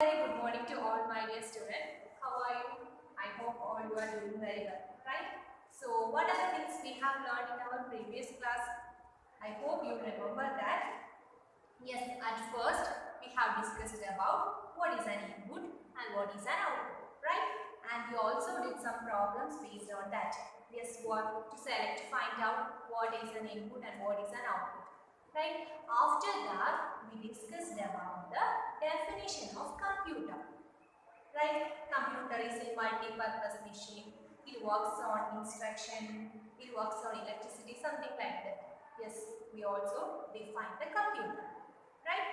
Very good morning to all my dear students. How are you? I hope all you are doing very well, right? So, what are the things we have learned in our previous class? I hope you remember that. Yes, at first we have discussed about what is an input and what is an output, right? And we also did some problems based on that. Yes, what to select to find out what is an input and what is an output, right? After that, we discussed about the definition of computer, right? Computer is a multi-purpose machine. It works on instruction, it works on electricity, something like that. Yes, we also define the computer, right?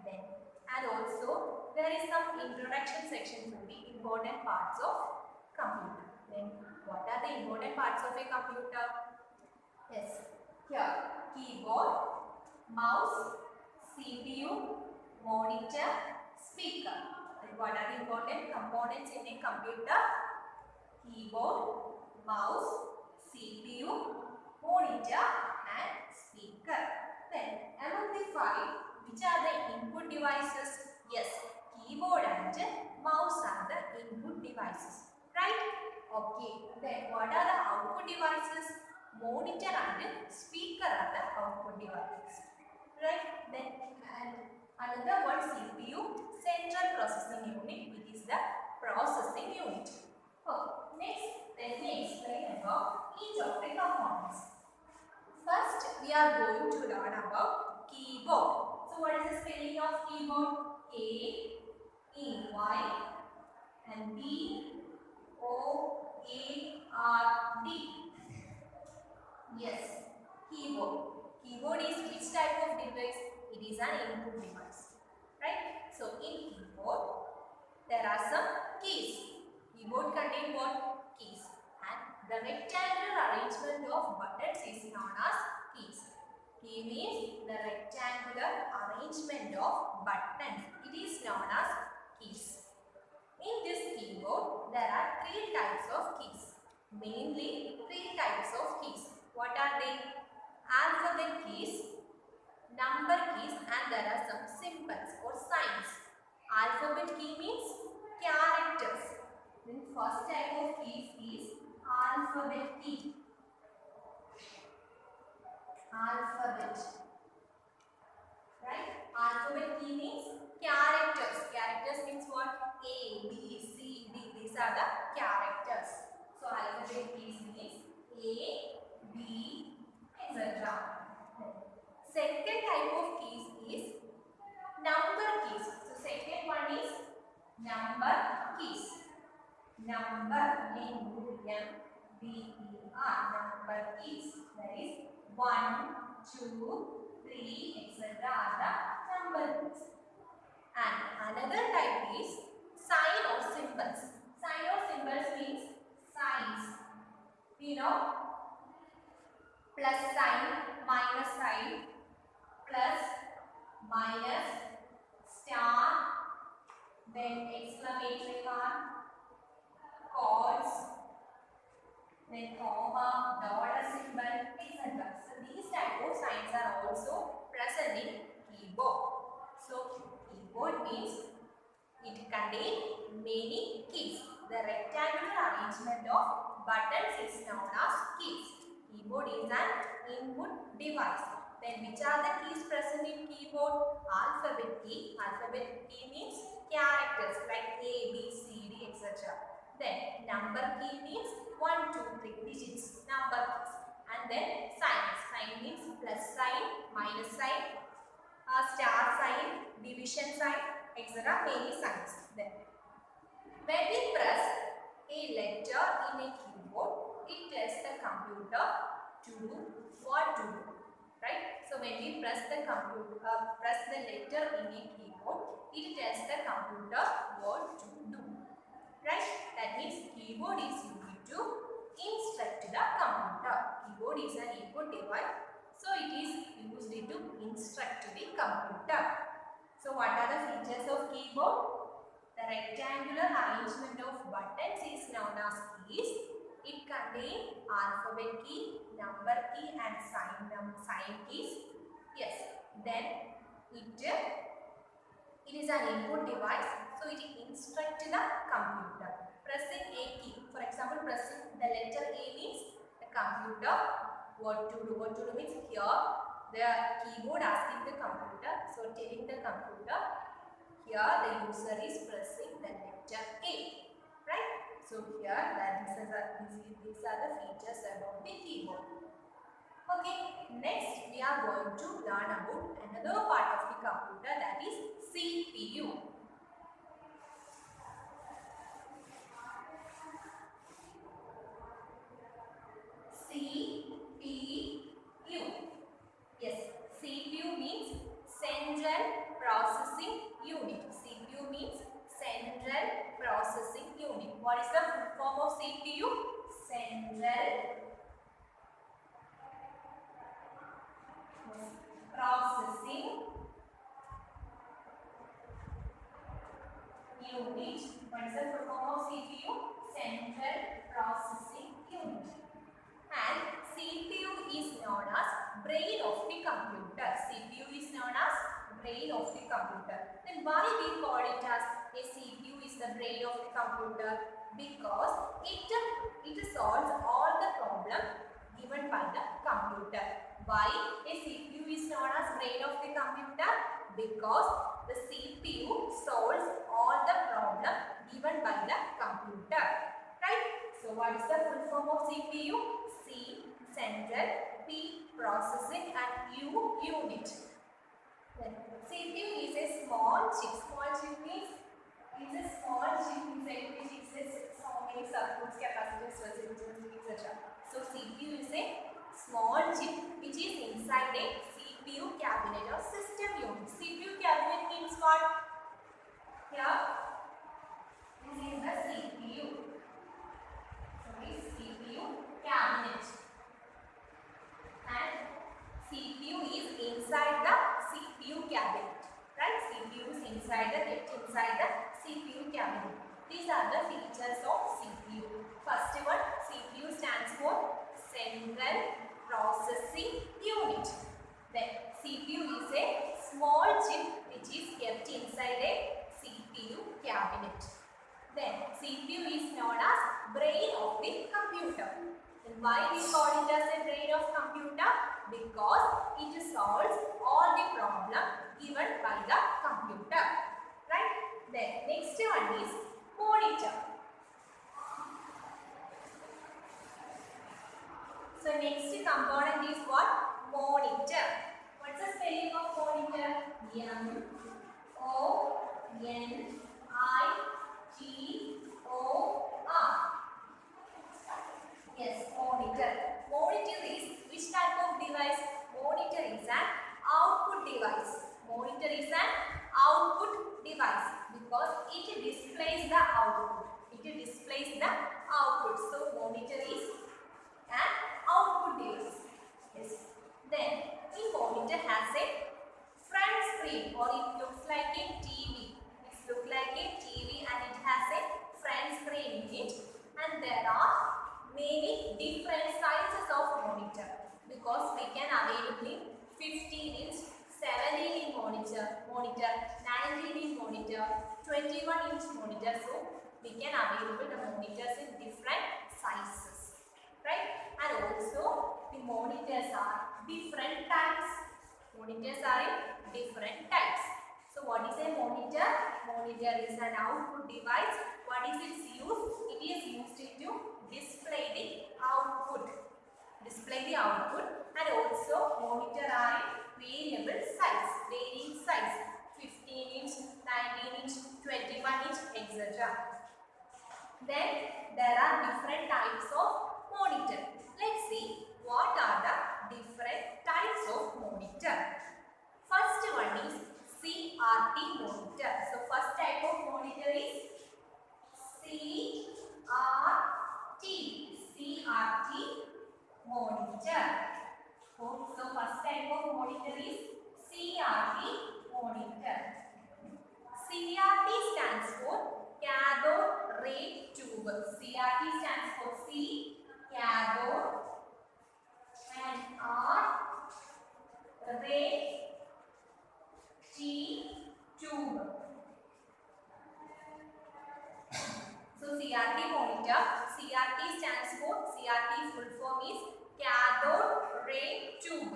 Then, and also there is some introduction section to the important parts of computer. Then, what are the important parts of a computer? Yes, here keyboard, mouse, CPU, monitor, speaker. And what are the important components in a computer? Keyboard, mouse, CPU, monitor and speaker. Then among the five, which are the input devices? Yes, keyboard and mouse are the input devices, right? Okay, then what are the output devices? Monitor and speaker are the output devices, right? Then and another one, CPU, central processing unit. It is the processing unit. Okay, next let me explain about each of the components. First, we are going to learn about keyboard. So, what is the spelling of keyboard? K-E-Y and B-O-A-R-D. Yes, keyboard. Keyboard is which type of device? It is an input device, right? So, in keyboard, there are some keys. Keyboard contains what? Keys. And the rectangular arrangement of buttons is known as keys. Key means the rectangular arrangement of buttons. It is known as keys. In this keyboard, there are three types of keys. Mainly three types of keys. What are they? Alphabet keys, number keys, and there are some symbols or signs. Alphabet key means characters. Then first type of keys is alphabet key. Alphabet. Right? Alphabet key means characters. Characters means what? A, B, C, D. These are the characters. So alphabet keys means A, B, etc. Second type of keys is number keys. So second one is number keys. Number, N-U-M-B-E-R, number keys. That is 1, 2, 3, etc. are the number keys. And another type is sign or symbols. Sign or symbols means signs. You know, plus sign, minus sign, plus, minus, star, then exclamatory mark, chords, then comma, dollar symbol, etc. So these type of signs are also present in keyboard. So keyboard means it contains many keys. The rectangular arrangement of buttons is known as keys. Keyboard is an input device. Then which are the keys present in keyboard? Alphabet key. Alphabet key means characters like A, B, C, D, etc. Then number key means 1, 2, 3 digits, number keys. And then signs. Sign means plus sign, minus sign, star sign, division sign, etc. Many signs. Then when we press a letter in a keyboard, it tells the computer to do what to do. Right? So when we press the letter in a keyboard, it tells the computer what to do. Right? That means keyboard is used to instruct the computer. Keyboard is an input device, so it is used to instruct the computer. So what are the features of keyboard? The rectangular arrangement of buttons is known as keys. It contains alphabet key, number key and sign keys. Yes. Then it It is an input device, so it instructs the computer. Pressing a key, for example, pressing the letter A means the computer what to do. What to do means here the keyboard asking the computer, so telling the computer here the user is pressing the letter A, right? So here these are the features about the keyboard. Okay, next we are going to learn about another part of the computer, that is CPU. CPU. Yes, CPU means Central Processing Unit. CPU means Central Processing Unit. What is the full form of CPU? Central Processing Unit. What is the full form of CPU? Central Processing Unit. And CPU is known as brain of the computer. CPU is known as brain of the computer. Then why we call it as a CPU is the brain of the computer? Because it solves all the problems given by the computer. Why a CPU is known as brain of the computer? Because the CPU solves all the problems given by the computer. Right? So what is the full form of CPU? C, Central, P, Processing, and U, Unit. Then CPU is a small chip. Small chip means it's a small chip inside which exists so many circuits, capacitors, resistors, etc. So CPU is a small chip which is inside a CPU cabinet or system unit. CPU cabinet means what? Here, this is the CPU. CPU cabinet, and CPU is inside the CPU cabinet, right? CPU is inside the CPU cabinet. These are the features of CPU. First one, CPU stands for Central Processing Unit. Then CPU is a small chip which is kept inside a CPU cabinet. Then CPU is known as brain of the computer. And why we call it as a brain of computer? Because it solves all the problems given by the computer. Right? Then next one is monitor. So next component is what? Monitor. What's the spelling of monitor? M-O-N-I-T-O-R. Yes, monitor. Monitor is which type of device? Monitor is an output device. Monitor is an output device because it displays the output. It displays the output. So monitor is an output device. Yes. Then the monitor has a front screen, or it looks like a TV. It looks like a TV and it has a front screen in it. And there are many different sizes of monitor because we can available 15-inch, 17-inch monitor, 19-inch monitor, 21-inch monitor. So we can available the monitors in different sizes, right? And also the monitors are different types. Monitors are in different types. So what is a monitor? Monitor is an output device. What is its use? It is used to display the output. And also monitor are in variable size, varying size, 15-inch, 19-inch, 21-inch, etc. Then there are different types of monitor. Let's see what are the different types of monitor. First one is CRT monitor. So first type of monitor is CRT monitor. So first type of monitor is CRT monitor. CRT stands for cathode ray tube. CRT stands for C, cathode, and R, ray tube. CRT monitor, CRT stands for, CRT full form is cathode ray tube.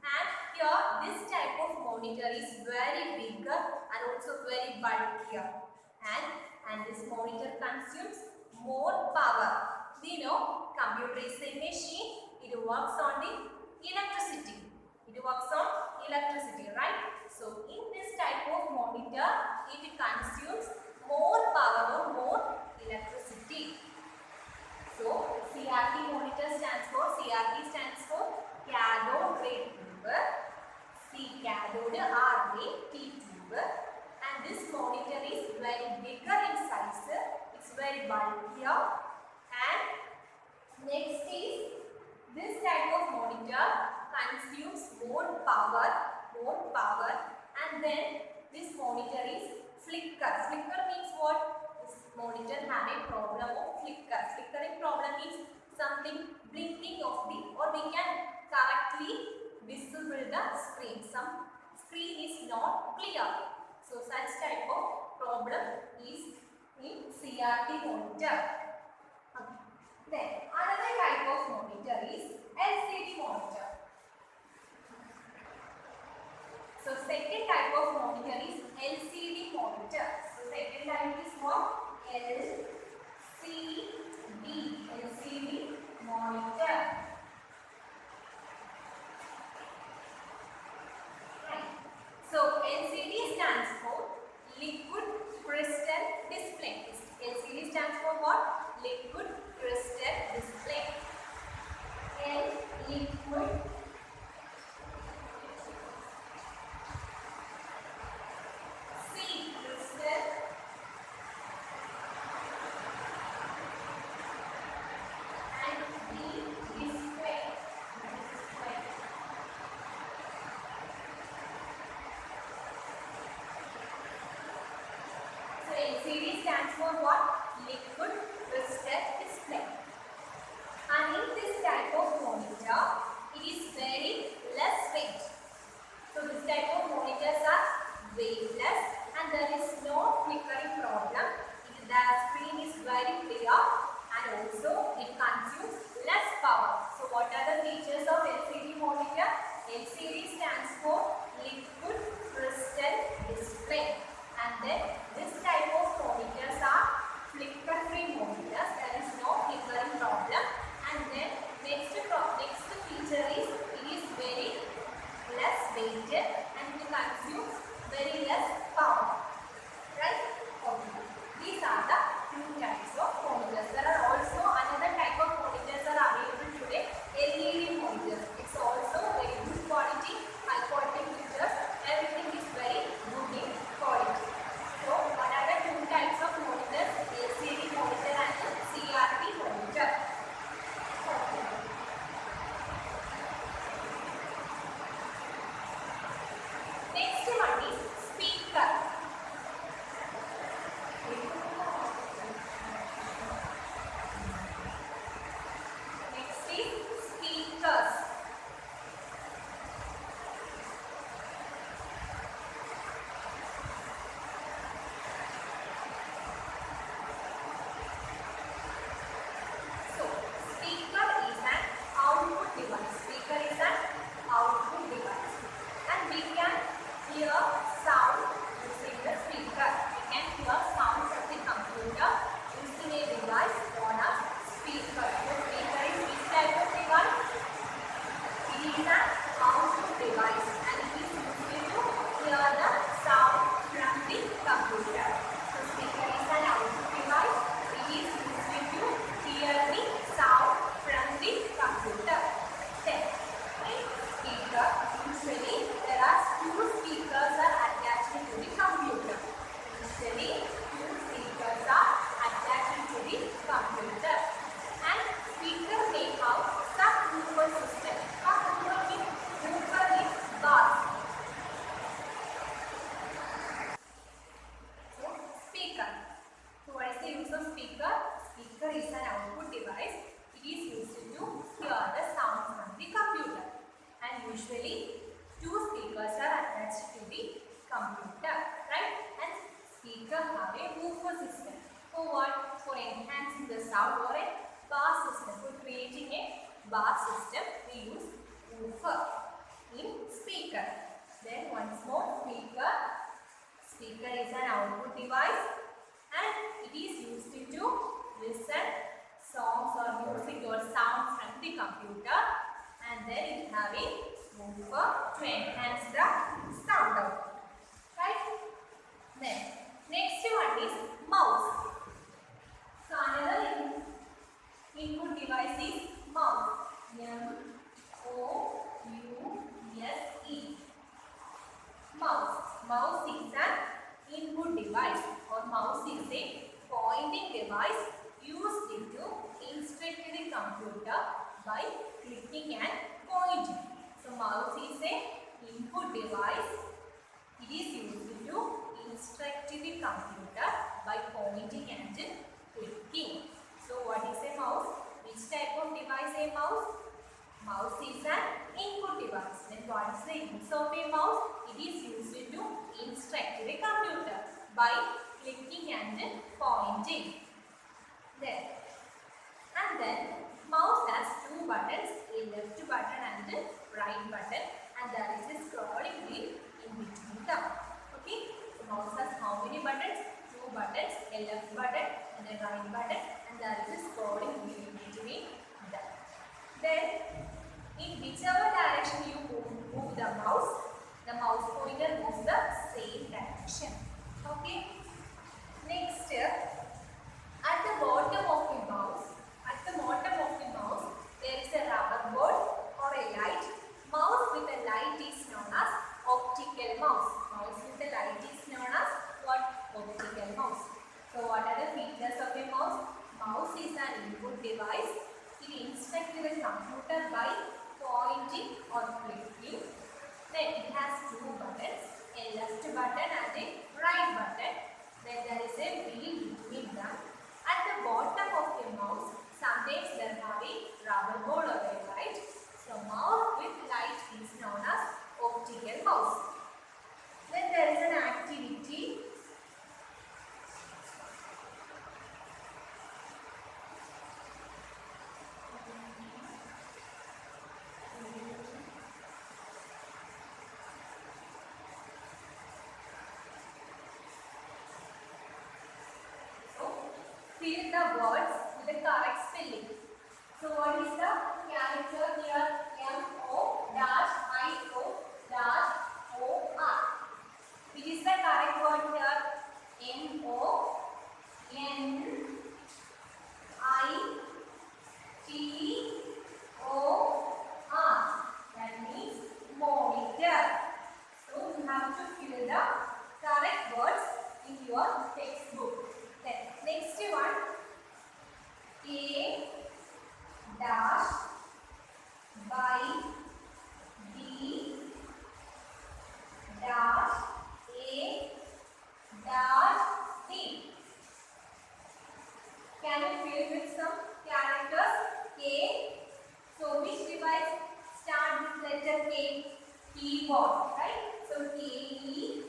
And here this type of monitor is very bigger and also very bulkier. And this monitor consumes more power. We know computer is a machine. It works on the electricity. It works on electricity, right? So in this type of monitor, it consumes more power or more electricity. So CRT monitor stands for, CRT stands for cathode ray tube. C cathode, R ray, T tube. And this monitor is very bigger in size. It's very bulkier. And next is this type of monitor consumes more power, and then this monitor is flicker. Flicker means what? This monitor have a problem of flicker. Flickering problem means something blinking of the, or we can correctly visible the screen. Some screen is not clear. So such type of problem is in CRT monitor. Okay. Then another type of monitor is LCD monitor. So second type of monitor is LCD monitor. So second type is what? LCD monitor. Right. So LCD stands for liquid crystal display. LCD stands for what? Liquid crystal display. Liquid LCD stands for what? Liquid crystal display. And in this type of monitor, it is very less weight. So this type of monitors are weightless and there is no flickering problem. The screen is very clear and also it consumes less power. So what are the features of LCD monitor? LCD stands for liquid crystal display. And then this type of monitors are flicker-free monitors. There is no flickering problem. And then next feature is it is very less weighted and it consumes very less power. Right? Okay. These are the two types of monitors. There are also another type of monitors are available today. LED monitors. It's also very good quality, high quality pictures. Everything is very good in quality. So what are the two types of monitors? LCD monitor and CRT monitor. Okay. Next one is speaker. Next is speakers. So speaker is an output device. Speaker is an output device. And we can hear sound using the speaker. We can hear sounds of the computer using a device known as speaker. The speaker is which type of device? It is an output device and it is used to hear the sound from the computer. So speaker is an output device. It is used to hear the sound from the computer. Then, in speaker, usually there are two speakers are attached to the computer. Usually, two speakers are attached to the computer. And speaker may have subwoofer system. Subwoofer is bass. So, speaker. So, what is the use of speaker? Speaker is an output device. It is used to hear the sound from the computer. And usually, two speakers are attached to the computer, right? And speaker have a woofer system. For what? For enhancing the sound or a bar system. For creating a bar system, we use woofer in speaker. Then once more, speaker. Speaker is an output device and it is used to listen songs or music or sound from the computer, and then it having woofer to enhance the sound output. Right? Then next one is mouse. So another input device is mouse. M-O-U-S-E. Mouse. Mouse is an input device, or mouse is a pointing device used to instruct the computer by clicking and pointing. So mouse is a input device. It is used to instruct the computer by pointing and clicking. So what is a mouse? Which type of device is a mouse? Mouse is an input device. Then what is the use of a mouse? It is used to instruct the computer by clicking and pointing. Then mouse has two buttons, a left button and a right button, and there is a scrolling wheel in between them. Okay, so mouse has how many buttons? Two buttons, a left button and a right button, and there is a scrolling wheel in between them. Then in whichever direction you move the mouse pointer moves the same direction. Okay. Next, at the bottom of the mouse, there is a rubber board or a light. Mouse with a light is known as optical mouse. Mouse with a light is known as what? Optical mouse. So what are the features of a mouse? Mouse is an input device. It instructs the computer by pointing or clicking. Then it has two buttons, a left button and a right button. Then there is a wheel between them. At the bottom of the mouse, sometimes there have a rubber board or a light. So mouse with light is known as optical mouse. Then there is an activity. Fill the words with the correct spelling. So what is the character here? M-O-I-O-O-R. Which is the correct word here? M-O-N-I-T-O-R. That means monitor. So you have to fill the correct words in your textbook. Then next one, A dash by B dash A dash D. Can you fill with some characters? K. So which device start with letter K? Keyboard, right? So K-E-Y-B-O-A-R-D.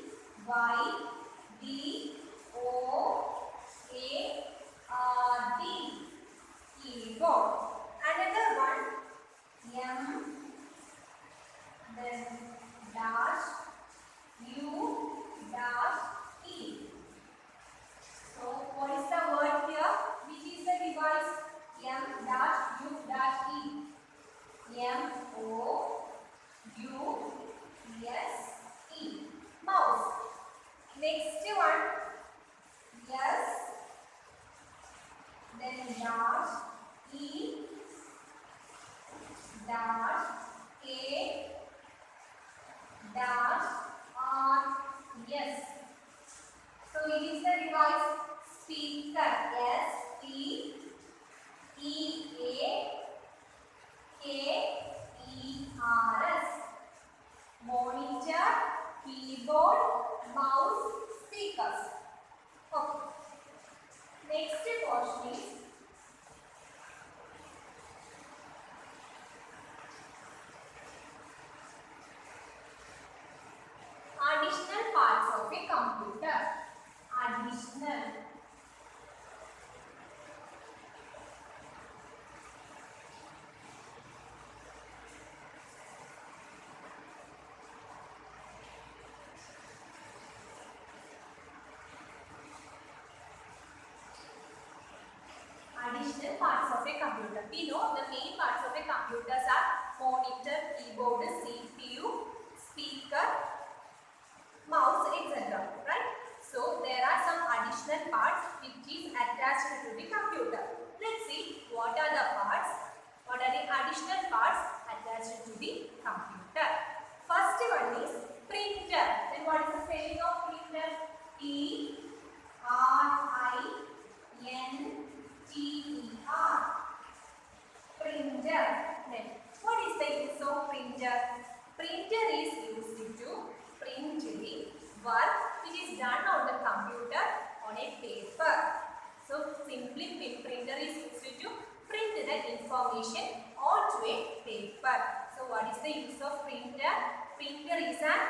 Keyboard. Another one, M, then dash U dash E. So what is the word here? Which is the device? M dash U dash E. M-O-U-S-E. Mouse. Next one, yes, then dash E dash K dash R. Yes. So it is the device speaker. S-P-E-A-K-E-R-S. Monitor, keyboard, mouse, speakers. Okay. Next portion is additional parts of a computer. Additional additional parts of a computer. We know the main parts of a computer are monitor, keyboard, CPU, speaker, mouse, etc. Right? So there are some additional parts which is attached to the computer. Let's see what are the parts, what are the additional parts attached to the computer. First one is printer. Then what is the spelling of printer? P-R-I-N-T-E-R. Printer. Then what is the use of printer? Printer is used to print the work which is done on the computer on a paper. So simply printer is used to print the information onto a paper. So what is the use of printer? Printer is an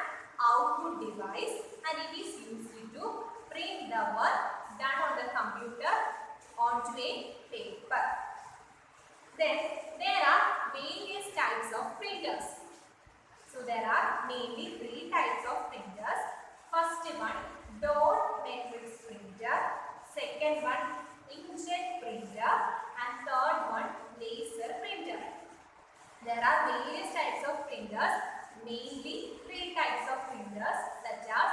output device and it is used to print the work done on the computer onto a paper. Then there are various types of printers. So there are mainly 3 types of printers. First one, dot matrix printer. Second one, inkjet printer. And third one, laser printer. There are various types of printers. Mainly 3 types of printers such as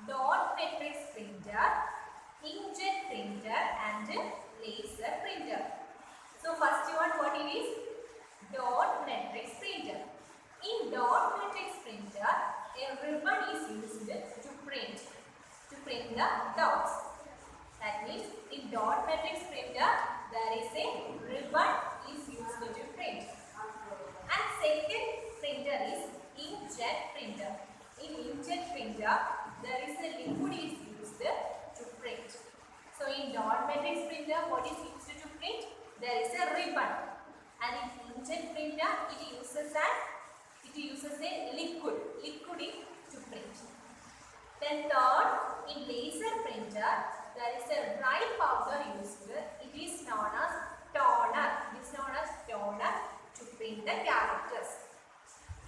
dot matrix printer, inkjet printer and laser printer. So first one, what it is? Dot matrix printer. In dot matrix printer, a ribbon is used to print the dots. That means in dot matrix printer, there is a ribbon is used to print. And second printer is inkjet printer. In inkjet printer, there is a liquid is used to print. So in dot matrix printer, what is used to print? There is a ribbon. And in inkjet printer, it uses a liquid to print. Then third, in laser printer, there is a dry powder used. It is known as toner. It is known as toner to print the characters.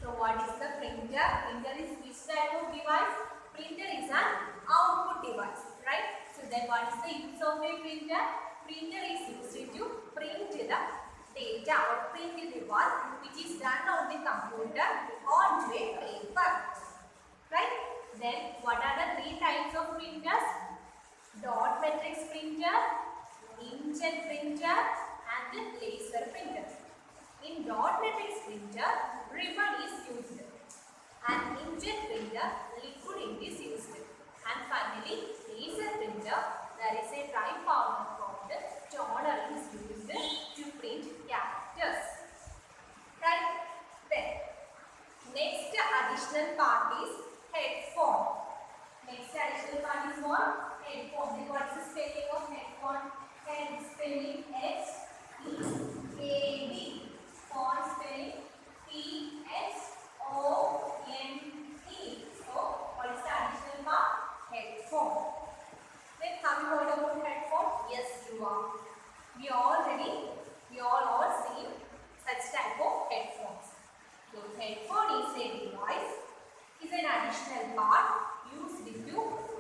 So what is the printer? Printer is which type of device? Printer is an output device, right? So then what is the use of a printer? Printer is used to print the data or print the work which is done on the computer onto a paper, right? Then what are the 3 types of printers? Dot matrix printer, inkjet printer and laser printer. In dot matrix printer, ribbon is used and inkjet printer, liquid ink is used. And finally, laser printer, there is a dry powder called toner is used to print characters. Right? Then, next additional part is headphone. Next additional part is what? Headphone. Then what is the spelling of headphone? Head spelling H-E-A-D. Phone spelling P-H-O-N-E. So, what is the additional part? Headphone. Then have you heard about headphone? Yes, you are. We all seen such type of headphones. So headphone is a device, is an additional part used to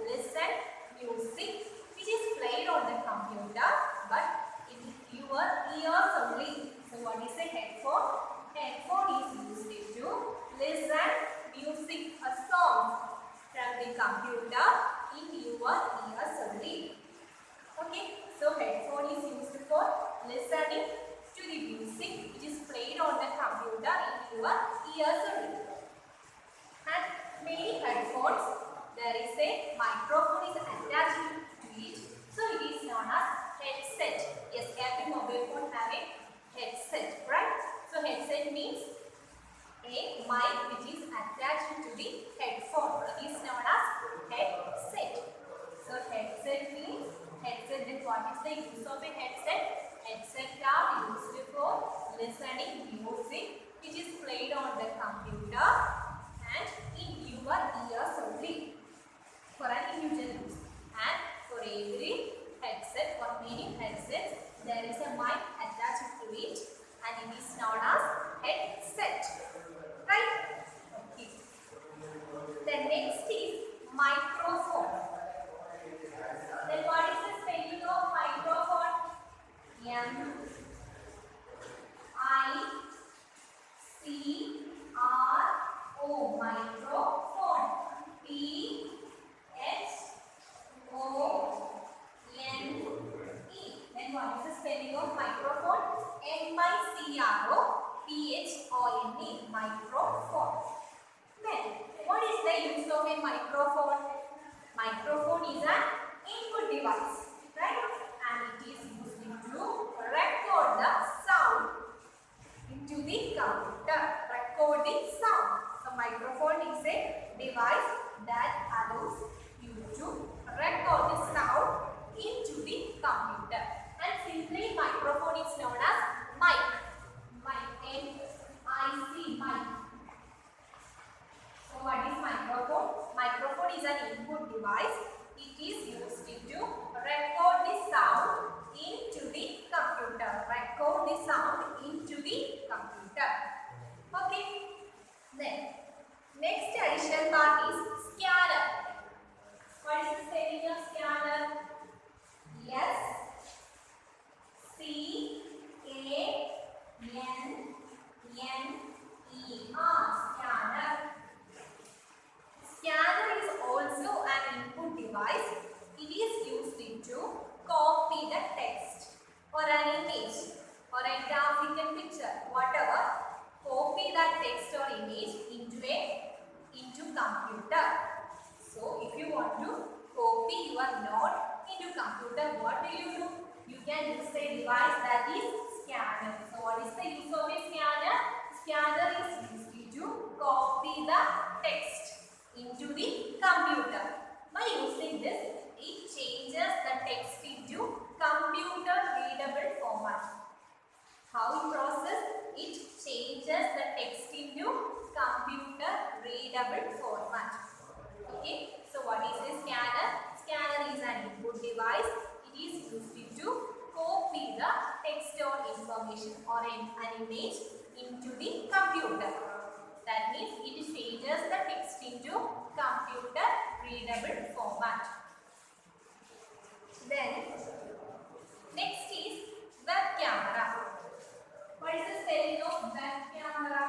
listen music which is played on the computer but in your ears only. So what is a headphone? Headphone is used to listen music, a song from the computer in your ears only. Okay, so headphone is used for listening to the music which is played on the computer in your ears only. And many headphones, there is a microphone is attached to it, so it is known as headset. Yes, every mobile phone have a headset, right? So headset means a mic which is attached to the headphone. It is known as headset. So headset means headset. Then what is the use of a headset? Headset are used for listening music which is played on the computer and in your ears only for an individual use. And for every headset, for many headsets, there is a mic attached to it and it is known as headset. Right? Okay. The next is microphone. Then what is the spelling of microphone? M-I-C-R-O-P-H-O-N-E. P-H-O-N-E, microphone. Then, what is the use of a microphone? Microphone is an input device, right? And it is used to record the sound into the computer. Recording sound. So, microphone is a device that allows you to record the sound into the computer. And simply, microphone is known as mic. Mic. M-I-C. Mic. So what is microphone? Microphone is an input device. It is used to record the sound into the computer. Record the sound into the computer. Okay. Then next additional part is scanner. What is the spelling of scanner? S-C-A-N-N-E-R. Scanner. Scanner is also an input device. It is used to copy the text or an image or a graphical picture, whatever. Copy that text or image into computer. So, if you want to copy your note into computer, what will you do? You can use a device that is scanner. So, what is the use of a scanner? Scanner is used to copy the text into the computer. By using this, it changes the text into computer readable format. How it process? It changes the text into computer readable format. Okay. So what is a scanner? Scanner is an input device. It is used to copy the text or information or an image into the computer. That means it changes the text into computer readable format. Then next is web camera. What is the spelling of web camera?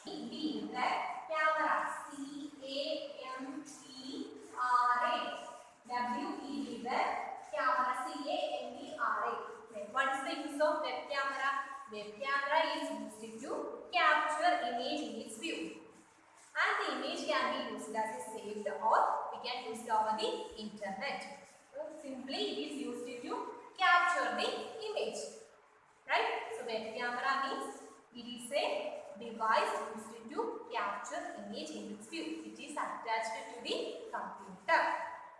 B, web camera. C-A-M-E-R-A. W-E-B, web camera. C-A-M-E-R-A. What is the use of web camera? Web camera is used to capture image in its view. And the image can be used as a saved or we can use it over the internet. So simply it is used to capture the image. Right? So web camera means it is a device used to capture image in its view. It is attached to the computer.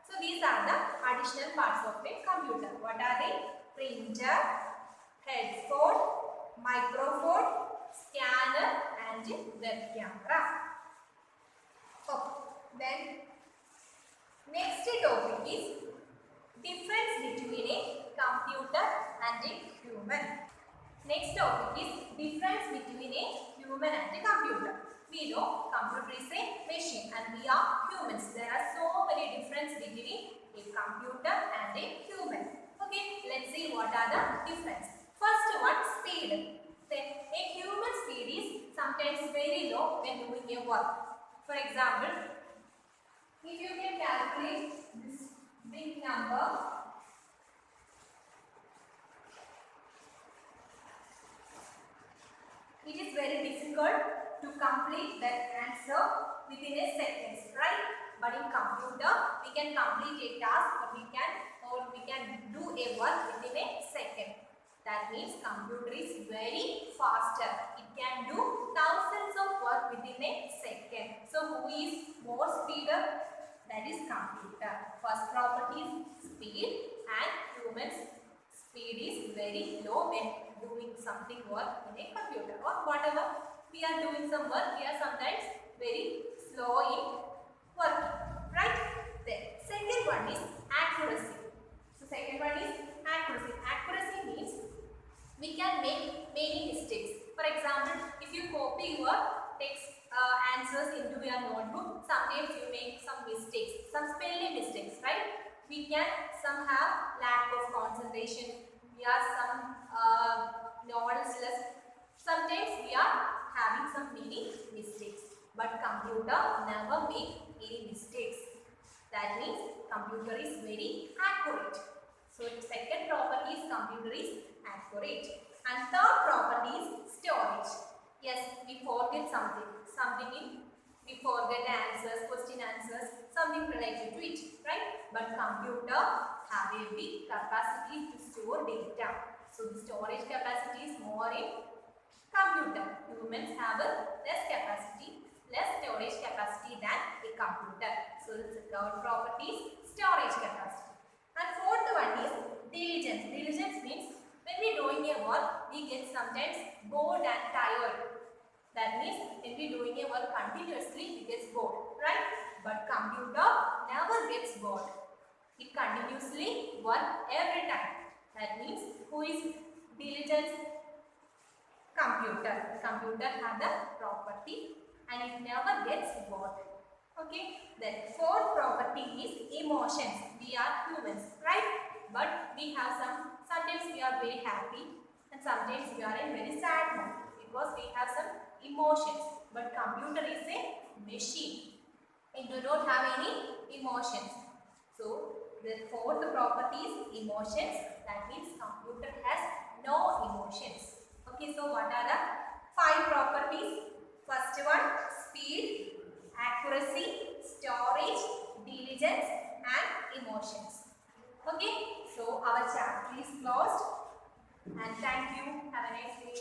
So these are the additional parts of a computer. What are they? Printer, headphone, microphone, scanner and web camera. Okay. Then next topic is difference between a computer and a human. Next topic is difference between a human and a computer. We know computer is a machine and we are humans. There are so many differences between a computer and a human. Okay, let's see what are the difference. First one, speed. Then a human speed is sometimes very low when doing a work. For example, if you can calculate this big number, it is very difficult to complete that answer within a second, right? But in computer, we can complete a task or we can do a work within a second. That means computer is very faster. It can do thousands of work within a second. So who is more speeder? That is computer. First property is speed and human's speed is very low when doing something work in a computer or whatever we are doing some work, we are sometimes very slow in working, right? Then second one is accuracy. So second one is accuracy. Accuracy means we can make many mistakes. For example, if you copy your text answers into your notebook, sometimes you make some mistakes, some spelling mistakes, right? We can some have lack of concentration. We are some knowledgeless. Sometimes we are having some many mistakes. But computer never make any mistakes. That means computer is very accurate. So second property is computer is accurate. And third property is storage. Yes, we forget something. We forget the answers, question answers, something related to it, right? But computer have a big capacity to store data. So the storage capacity is more in computer. Humans have a less capacity, less storage capacity than a computer. So the third property is storage capacity. And fourth one is diligence. Diligence means when we doing a work, we get sometimes bored and tired. That means when we doing a work continuously, we get bored, right? But computer never gets bored. It continuously work every time. That means who is diligence? Computer. Computer have the property and it never gets bored. Okay. Then fourth property is emotions. We are humans, right? But we have sometimes we are very happy and sometimes we are in very sad mood because we have some emotions. But computer is a machine. It do not have any emotions. So the fourth property is emotions. That means computer has no emotions. Okay, so what are the five properties? First one, speed, accuracy, storage, diligence and emotions. Okay, so our chapter is closed and thank you. Have a nice day.